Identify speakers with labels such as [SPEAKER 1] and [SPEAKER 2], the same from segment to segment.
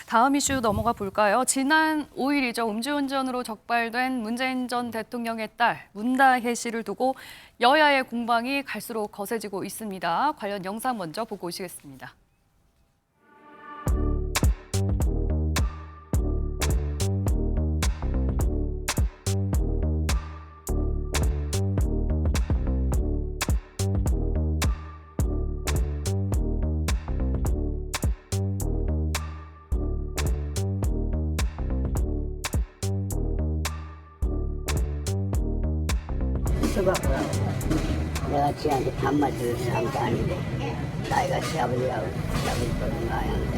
[SPEAKER 1] 다음 이슈 넘어가 볼까요? 지난 5일이죠. 음주운전으로 적발된 문재인 전 대통령의 딸 문다혜 씨를 두고 여야의 공방이 갈수록 거세지고 있습니다. 관련 영상 먼저 보고 오시겠습니다.
[SPEAKER 2] 수박보다 내가 지한테 반말 들을 사람도 아니고 나이가 시아버지하고 시아버지보다 나이한데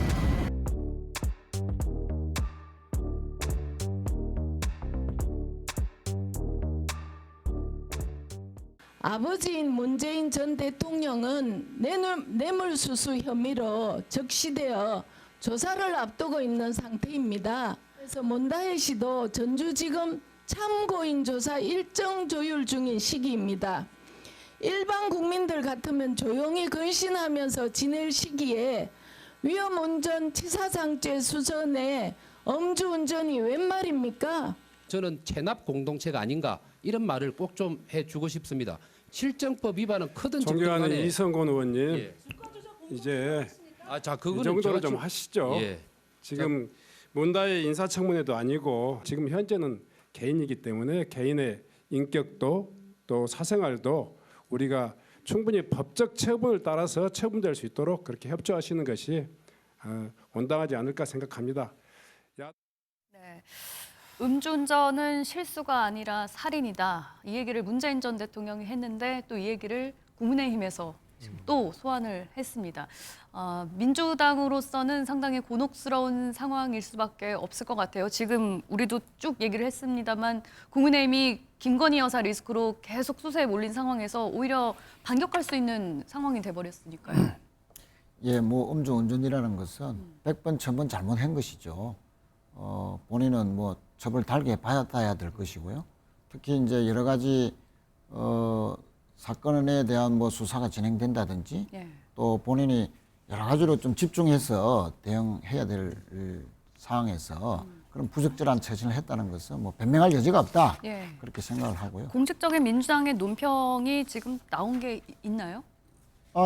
[SPEAKER 3] 아버지인 문재인 전 대통령은 뇌물수수 혐의로 적시되어 조사를 앞두고 있는 상태입니다. 그래서 문다혜 씨도 전주지검 참고인 조사 일정 조율 중인 시기입니다. 일반 국민들 같으면 조용히 근신하면서 지낼 시기에 위험운전 치사상죄 수선에 음주운전이 웬 말입니까?
[SPEAKER 4] 저는 체납 공동체가 아닌가 이런 말을 꼭 좀 해주고 싶습니다. 실정법 위반은 크든 적든
[SPEAKER 5] 존경하는
[SPEAKER 4] 간에
[SPEAKER 5] 이성곤 의원님,
[SPEAKER 4] 예.
[SPEAKER 5] 이제
[SPEAKER 4] 자,
[SPEAKER 5] 이
[SPEAKER 4] 그거는
[SPEAKER 5] 정도로
[SPEAKER 4] 제가
[SPEAKER 5] 좀 하시죠.
[SPEAKER 4] 예.
[SPEAKER 5] 지금 문다혜 인사청문회도 아니고 지금 현재는 개인이기 때문에 개인의 인격도 또 사생활도 우리가 충분히 법적 처분을 따라서 처분될 수 있도록 그렇게 협조하시는 것이 온당하지 않을까 생각합니다.
[SPEAKER 1] 네. 음주운전은 실수가 아니라 살인이다. 이 얘기를 문재인 전 대통령이 했는데 또 이 얘기를 국민의힘에서 지금 또 소환을 했습니다. 민주당으로서는 상당히 곤혹스러운 상황일 수밖에 없을 것 같아요. 지금 우리도 쭉 얘기를 했습니다만 국민의힘이 김건희 여사 리스크로 계속 수세에 몰린 상황에서 오히려 반격할 수 있는 상황이 돼버렸으니까요.
[SPEAKER 6] 예, 뭐 음주운전이라는 것은 100번, 1000번 잘못한 것이죠. 본인은 뭐 처벌 달게 받아야 될 것이고요. 특히 이제 여러 가지 사건에 대한 뭐 수사가 진행된다든지
[SPEAKER 1] 예.
[SPEAKER 6] 또 본인이 여러 가지로 좀 집중해서 대응해야 될 상황에서 그런 부적절한 처신을 했다는 것은 뭐 변명할 여지가 없다.
[SPEAKER 1] 예.
[SPEAKER 6] 그렇게 생각을 하고요.
[SPEAKER 1] 공식적인 민주당의 논평이 지금 나온 게 있나요?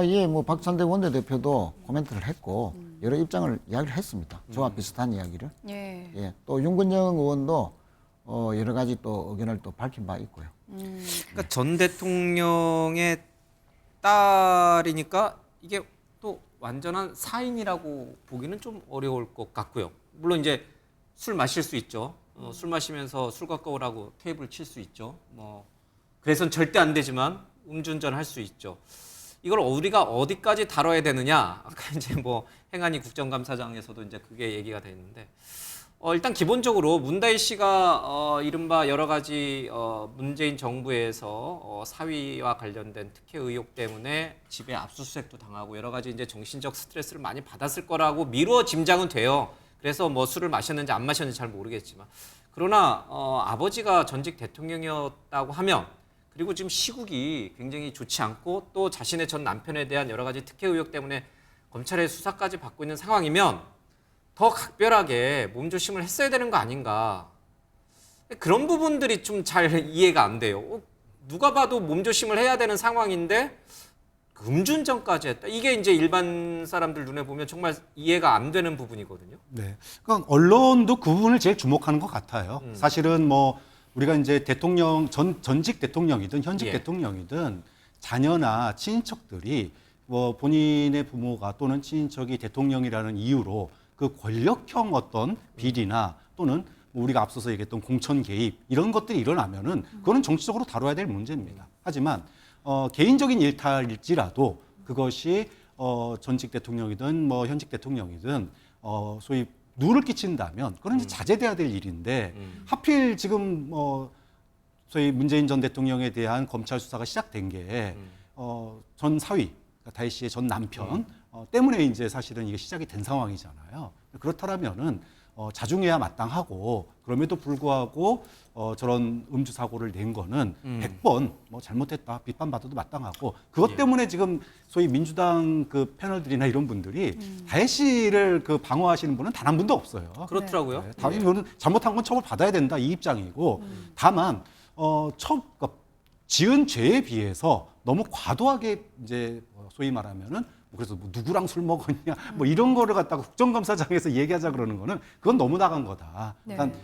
[SPEAKER 6] 예, 뭐 박찬대 원내대표도 코멘트를 했고 여러 입장을 이야기를 했습니다. 저와 비슷한 이야기를.
[SPEAKER 1] 예.
[SPEAKER 6] 예, 또 윤건영 의원도 여러 가지 또 의견을 또 밝힌 바 있고요.
[SPEAKER 7] 그러니까 전 대통령의 딸이니까 이게 또 완전한 사인이라고 보기는 좀 어려울 것 같고요. 물론 이제 술 마실 수 있죠. 술 마시면서 술 갖고 오라고 테이블 칠 수 있죠. 뭐 그래서는 절대 안 되지만 음주운전 할 수 있죠. 이걸 우리가 어디까지 다뤄야 되느냐? 아까 이제 뭐 행안위 국정감사장에서도 이제 그게 얘기가 됐는데 일단 기본적으로 문다혜 씨가 이른바 여러 가지 문재인 정부에서 사위와 관련된 특혜 의혹 때문에 집에 압수수색도 당하고 여러 가지 이제 정신적 스트레스를 많이 받았을 거라고 미루어 짐작은 돼요. 그래서 뭐 술을 마셨는지 안 마셨는지 잘 모르겠지만 그러나 아버지가 전직 대통령이었다고 하면 그리고 지금 시국이 굉장히 좋지 않고 또 자신의 전 남편에 대한 여러 가지 특혜 의혹 때문에 검찰의 수사까지 받고 있는 상황이면 더 각별하게 몸조심을 했어야 되는 거 아닌가. 그런 부분들이 좀 잘 이해가 안 돼요. 누가 봐도 몸조심을 해야 되는 상황인데 음주운전까지 했다. 이게 이제 일반 사람들 눈에 보면 정말 이해가 안 되는 부분이거든요.
[SPEAKER 8] 네. 그러니까 언론도 그 부분을 제일 주목하는 것 같아요. 사실은 뭐 우리가 이제 대통령 전직 대통령이든 현직
[SPEAKER 7] 예.
[SPEAKER 8] 대통령이든 자녀나 친인척들이 뭐 본인의 부모가 또는 친인척이 대통령이라는 이유로 그 권력형 어떤 비리나 또는 우리가 앞서서 얘기했던 공천 개입 이런 것들이 일어나면은 그거는 정치적으로 다뤄야 될 문제입니다. 하지만 개인적인 일탈일지라도 그것이 전직 대통령이든 뭐 현직 대통령이든 소위 누를 끼친다면 그건 이제 자제돼야 될 일인데 하필 지금 소위 문재인 전 대통령에 대한 검찰 수사가 시작된 게 전 사위 다혜 씨의 전 남편 때문에 이제 사실은 이게 시작이 된 상황이잖아요. 그렇다면은 자중해야 마땅하고 그럼에도 불구하고 저런 음주 사고를 낸 거는 100번 뭐 잘못했다 비판받아도 마땅하고 그것 때문에 지금 소위 민주당 그 패널들이나 이런 분들이 다혜 씨를 그 방어하시는 분은 단 한 분도 없어요.
[SPEAKER 7] 그렇더라고요.
[SPEAKER 8] 네, 당연히 이거는 잘못한 건 처벌 받아야 된다 이 입장이고 다만 그러니까 지은 죄에 비해서 너무 과도하게 이제 소위 말하면은 그래서 뭐 누구랑 술 먹었냐 뭐 이런 거를 갖다가 국정감사장에서 얘기하자 그러는 거는 그건 너무 나간 거다.
[SPEAKER 1] 네.
[SPEAKER 8] 그러니까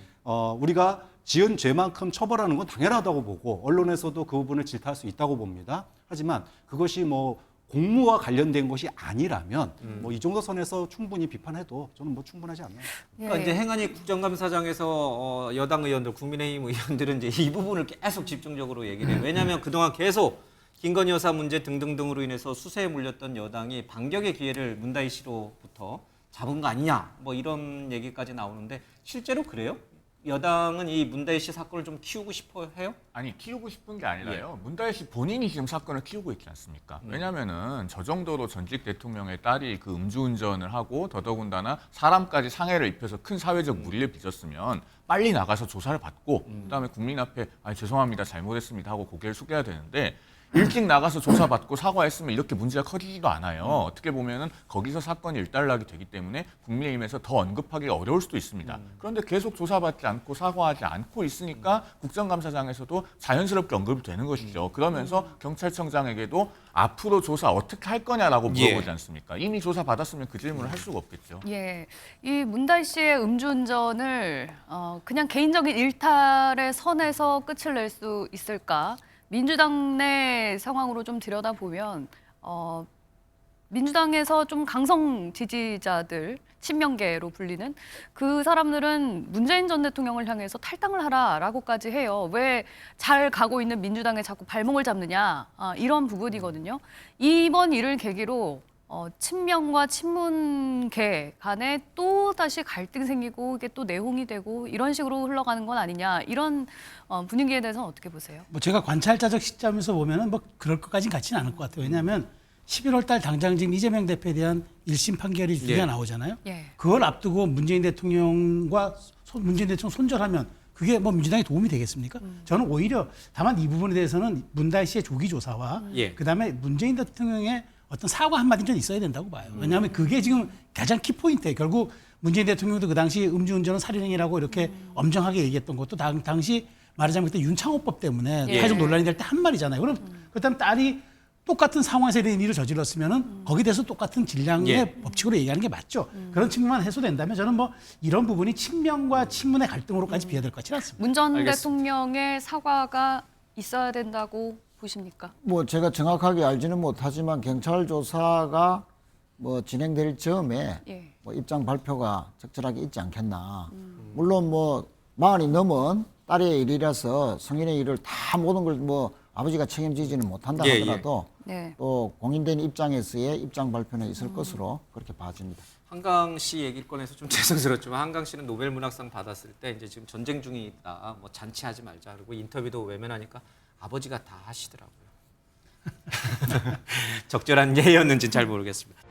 [SPEAKER 8] 우리가 지은 죄만큼 처벌하는 건 당연하다고 보고 언론에서도 그 부분을 질타할 수 있다고 봅니다. 하지만 그것이 뭐 공무와 관련된 것이 아니라면 뭐 이 정도 선에서 충분히 비판해도 저는 뭐 충분하지 않나요?
[SPEAKER 7] 그러니까
[SPEAKER 1] 예.
[SPEAKER 7] 이제 행안위 국정감사장에서 여당 의원들, 국민의힘 의원들은 이제 이 부분을 계속 집중적으로 얘기를 해요. 왜냐하면 그동안 계속 김건희 여사 문제 등등등으로 인해서 수세에 물렸던 여당이 반격의 기회를 문다희 씨로부터 잡은 거 아니냐 뭐 이런 얘기까지 나오는데 실제로 그래요? 여당은 이 문다희 씨 사건을 좀 키우고 싶어 해요?
[SPEAKER 9] 아니 키우고 싶은 게 아니라요. 문다혜 씨 본인이 지금 사건을 키우고 있지 않습니까? 왜냐하면은 저 정도로 전직 대통령의 딸이 그 음주운전을 하고 더더군다나 사람까지 상해를 입혀서 큰 사회적 무리를 빚었으면 빨리 나가서 조사를 받고 그다음에 국민 앞에 죄송합니다 잘못했습니다 하고 고개를 숙여야 되는데 일찍 나가서 조사받고 사과했으면 이렇게 문제가 커지지도 않아요. 어떻게 보면은 거기서 사건이 일단락이 되기 때문에 국민의힘에서 더 언급하기가 어려울 수도 있습니다. 그런데 계속 조사받지 않고 사과하지 않고 있으니까 국정감사장에서도 자연스럽게 언급이 되는 것이죠. 그러면서 경찰청장에게도 앞으로 조사 어떻게 할 거냐라고 물어보지 않습니까? 이미 조사 받았으면 그 질문을 할 수가 없겠죠.
[SPEAKER 1] 예, 이 문다희 씨의 음주운전을 그냥 개인적인 일탈의 선에서 끝을 낼 수 있을까? 민주당 내 상황으로 좀 들여다보면 민주당에서 좀 강성 지지자들, 친명계로 불리는 그 사람들은 문재인 전 대통령을 향해서 탈당을 하라라고까지 해요. 왜 잘 가고 있는 민주당에 자꾸 발목을 잡느냐 이런 부분이거든요. 이번 일을 계기로 친명과 친문계 간에 또 다시 갈등이 생기고 이게 또 내홍이 되고 이런 식으로 흘러가는 건 아니냐 이런 분위기에 대해서는 어떻게 보세요?
[SPEAKER 10] 뭐 제가 관찰자적 시점에서 보면은 뭐 그럴 것까지는 같지는 않을 것 같아요. 왜냐하면 11월 달 당장 지금 이재명 대표에 대한 1심 판결이 두 개가 나오잖아요.
[SPEAKER 1] 예.
[SPEAKER 10] 그걸 앞두고 문재인 대통령과 문재인 대통령 손절하면 그게 뭐 민주당에 도움이 되겠습니까? 저는 오히려 다만 이 부분에 대해서는 문다희 씨의 조기 조사와 그다음에 문재인 대통령의 어떤 사과 한마디는 좀 있어야 된다고 봐요. 왜냐하면 그게 지금 가장 키포인트예요. 결국 문재인 대통령도 그 당시 음주운전은 살인행위라고 이렇게 엄정하게 얘기했던 것도 당시 말하자면 그때 윤창호법 때문에 사회적 논란이 될 때 한 말이잖아요. 그럼 그다음 딸이 똑같은 상황에서 이런 일을 저질렀으면은 거기에 대해서 똑같은 질량의 법칙으로 얘기하는 게 맞죠. 그런 측면만 해소된다면 저는 뭐 이런 부분이 친명과 친문의 갈등으로까지 비화될 것 같지는 않습니다.
[SPEAKER 1] 문 전
[SPEAKER 7] 알겠습니다.
[SPEAKER 1] 대통령의 사과가 있어야 된다고 보십니까?
[SPEAKER 6] 뭐 제가 정확하게 알지는 못하지만 경찰 조사가 뭐 진행될 즈음에
[SPEAKER 1] 예.
[SPEAKER 6] 뭐 입장 발표가 적절하게 있지 않겠나. 물론 뭐 40이 넘은 딸의 일이라서 성인의 일을 다 모든 걸 뭐 아버지가 책임지지는 못한다 하더라도
[SPEAKER 1] 네.
[SPEAKER 6] 또 공인된 입장에서의 입장 발표는 있을 것으로 그렇게 봐집니다.
[SPEAKER 7] 한강 씨 얘기 꺼내서 좀 죄송스럽지만 한강 씨는 노벨 문학상 받았을 때 이제 지금 전쟁 중에 있다. 뭐 잔치하지 말자. 그리고 인터뷰도 외면하니까 아버지가 다 하시더라고요. 적절한 예였는지는 잘 모르겠습니다.